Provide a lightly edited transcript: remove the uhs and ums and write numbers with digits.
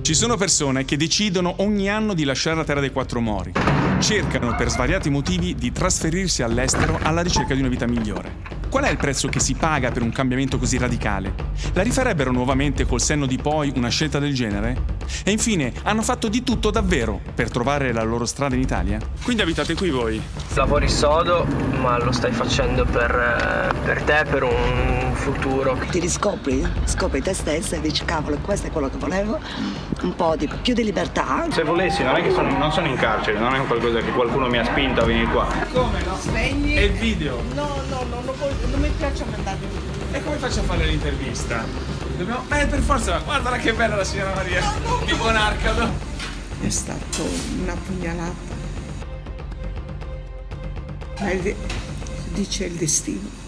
Ci sono persone che decidono ogni anno di lasciare la terra dei quattro mori. Cercano per svariati motivi di trasferirsi all'estero alla ricerca di una vita migliore. Qual è il prezzo che si paga per un cambiamento così radicale? La rifarebbero nuovamente col senno di poi una scelta del genere? E infine, hanno fatto di tutto davvero per trovare la loro strada in Italia? Quindi abitate qui voi? Lavori sodo, ma lo stai facendo per te, per un futuro. Ti riscopri, scopri te stessa e dici cavolo, questo è quello che volevo, un po' di più di libertà. Se volessi, non è che non sono in carcere, non è qualcosa che qualcuno mi ha spinto a venire qua. Come no? Spegni. E il video? No, non mi piace mandare. E come faccio a fare l'intervista? Dobbiamo... per forza, guarda che bella la signora Maria, di Buonarcado. È stato una pugnalata. Ma dice il destino.